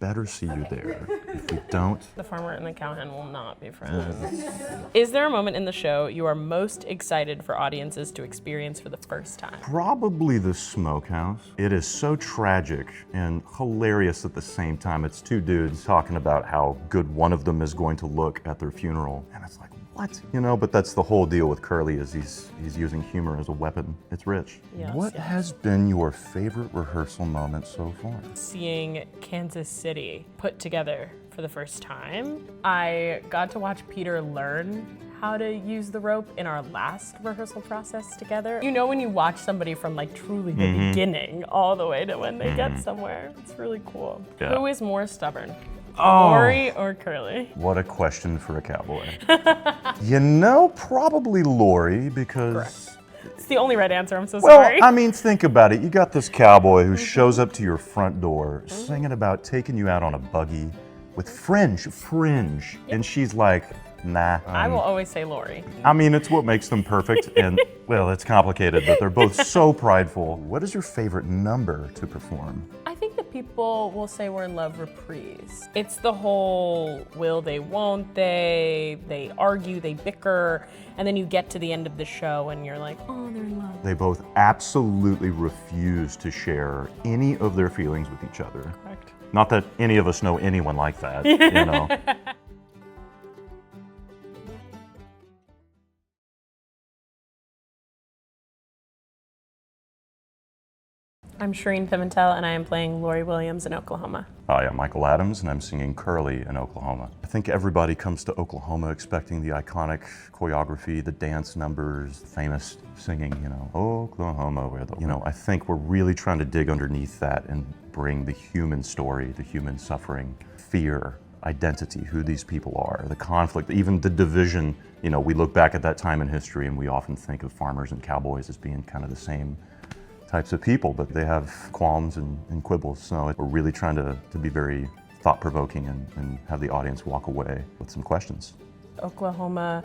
better see you there. If we don't... The farmer and the cowhand will not be friends. Is there a moment in the show you are most excited for audiences to experience for the first time? Probably the smokehouse. It is so tragic and hilarious at the same time. It's two dudes talking about how good one of them is going to look at their funeral. And it's like, what? You know, but that's the whole deal with Curly, is he's using humor as a weapon. It's rich. Yes, What has been your favorite rehearsal moment so far? Seeing Kansas City put together for the first time. I got to watch Peter learn how to use the rope in our last rehearsal process together. You know when you watch somebody from like truly the beginning all the way to when they get somewhere. It's really cool. Yeah. Who is more stubborn? Oh. Lori or Curly? What a question for a cowboy. You know, probably Lori, because... Correct. It's the only right answer, I'm so Well, sorry. I mean, think about it. You got this cowboy who shows up to your front door singing about taking you out on a buggy with fringe. And she's like, nah. I will always say Lori. I mean, it's what makes them perfect, and, well, it's complicated, but they're both so prideful. What is your favorite number to perform? I think that people will say we're in love reprise. It's the whole will they, won't they argue, they bicker, and then you get to the end of the show and you're like, oh, they're in love. They both absolutely refuse to share any of their feelings with each other. Correct. Not that any of us know anyone like that, you know. I'm Shereen Pimentel, and I am playing Lori Williams in Oklahoma. Hi, I'm Michael Adams, and I'm singing Curly in Oklahoma. I think everybody comes to Oklahoma expecting the iconic choreography, the dance numbers, famous singing, you know, Oklahoma, where the, you know, I think we're really trying to dig underneath that and bring the human story, the human suffering, fear, identity, who these people are, the conflict, even the division. You know, we look back at that time in history and we often think of farmers and cowboys as being kind of the same types of people, but they have qualms and quibbles. So we're really trying to be very thought-provoking and have the audience walk away with some questions. Oklahoma,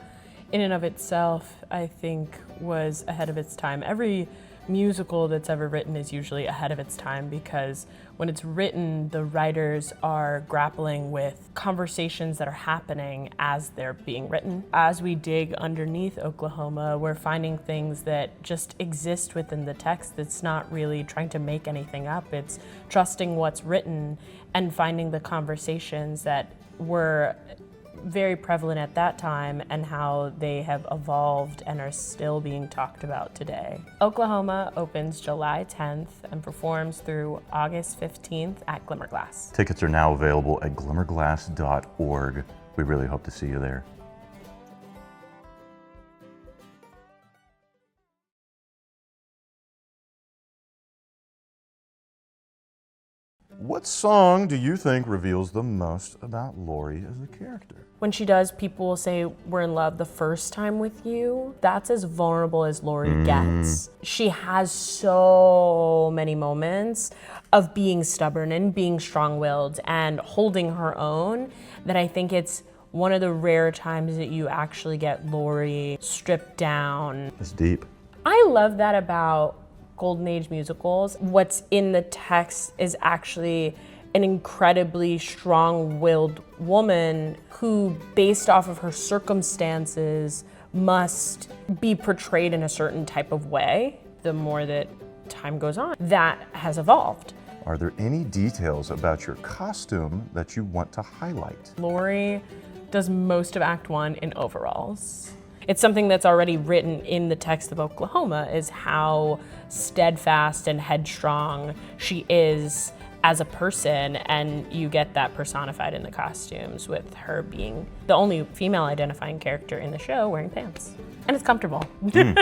in and of itself, I think was ahead of its time. Every musical that's ever written is usually ahead of its time because when it's written, the writers are grappling with conversations that are happening as they're being written. As we dig underneath Oklahoma, we're finding things that just exist within the text that's not really trying to make anything up. It's trusting what's written and finding the conversations that were very prevalent at that time and how they have evolved and are still being talked about today. Oklahoma opens July 10th and performs through August 15th at Glimmerglass. Tickets are now available at glimmerglass.org. We really hope to see you there. What song do you think reveals the most about Lori as a character? When she does, people will say, we're in love the first time with you. That's as vulnerable as Lori gets. She has so many moments of being stubborn and being strong-willed and holding her own that I think it's one of the rare times that you actually get Lori stripped down. It's deep. I love that about Golden Age musicals. What's in the text is actually an incredibly strong-willed woman who, based off of her circumstances, must be portrayed in a certain type of way. The more that time goes on, that has evolved. Are there any details about your costume that you want to highlight? Lori does most of Act 1 in overalls. It's something that's already written in the text of Oklahoma, is how steadfast and headstrong she is as a person, and you get that personified in the costumes with her being the only female identifying character in the show wearing pants. And it's comfortable. You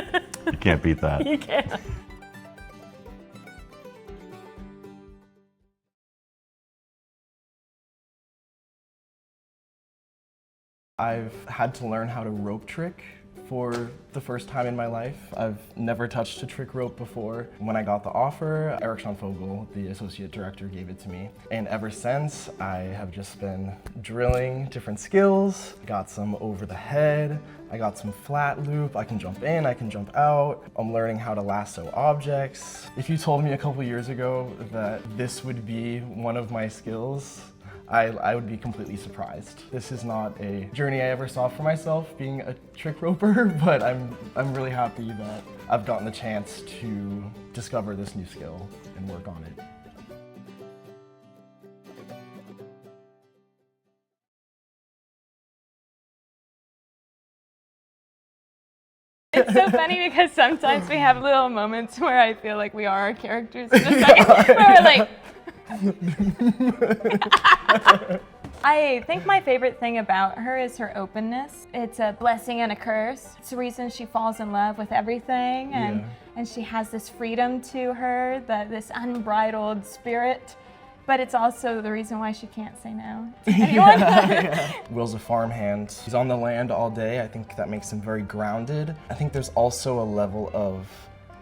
can't beat that. You can't. I've had to learn how to rope trick for the first time in my life. I've never touched a trick rope before. When I got the offer, Eric Schoenvogel, the associate director, gave it to me. And ever since, I have just been drilling different skills. Got some over the head, I got some flat loop, I can jump in, I can jump out. I'm learning how to lasso objects. If you told me a couple years ago that this would be one of my skills, I would be completely surprised. This is not a journey I ever saw for myself, being a trick roper, but I'm really happy that I've gotten the chance to discover this new skill and work on it. It's so funny because sometimes we have little moments where I feel like we are our characters in a second, where we're like, I think my favorite thing about her is her openness. It's a blessing and a curse. It's the reason she falls in love with everything, and she has this freedom to her, this unbridled spirit. But it's also the reason why she can't say no to anyone. Will's a farmhand. He's on the land all day. I think that makes him very grounded. I think there's also a level of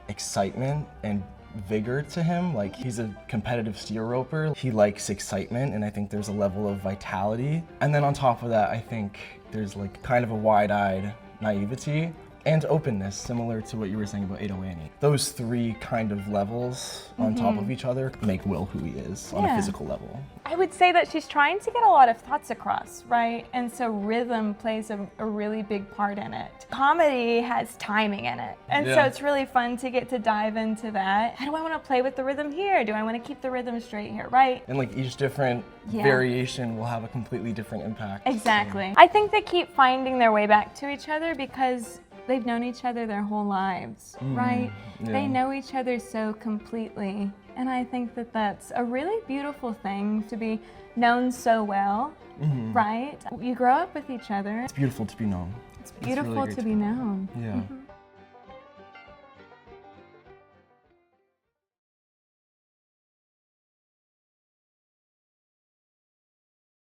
excitement and vigor to him. Like, he's a competitive steel roper. He likes excitement, and I think there's a level of vitality. And then on top of that, I think there's like kind of a wide-eyed naivety and openness, similar to what you were saying about Ado Annie. Those three kind of levels on top of each other make Will who he is on a physical level. I would say that she's trying to get a lot of thoughts across, right? And so rhythm plays a really big part in it. Comedy has timing in it. And so it's really fun to get to dive into that. How do I want to play with the rhythm here? Do I want to keep the rhythm straight here, right? And like each different variation will have a completely different impact. Exactly. I think they keep finding their way back to each other because they've known each other their whole lives, right? They know each other so completely. And I think that that's a really beautiful thing, to be known so well, right? You grow up with each other. It's beautiful to be known. It's beautiful really great to be known. Yeah.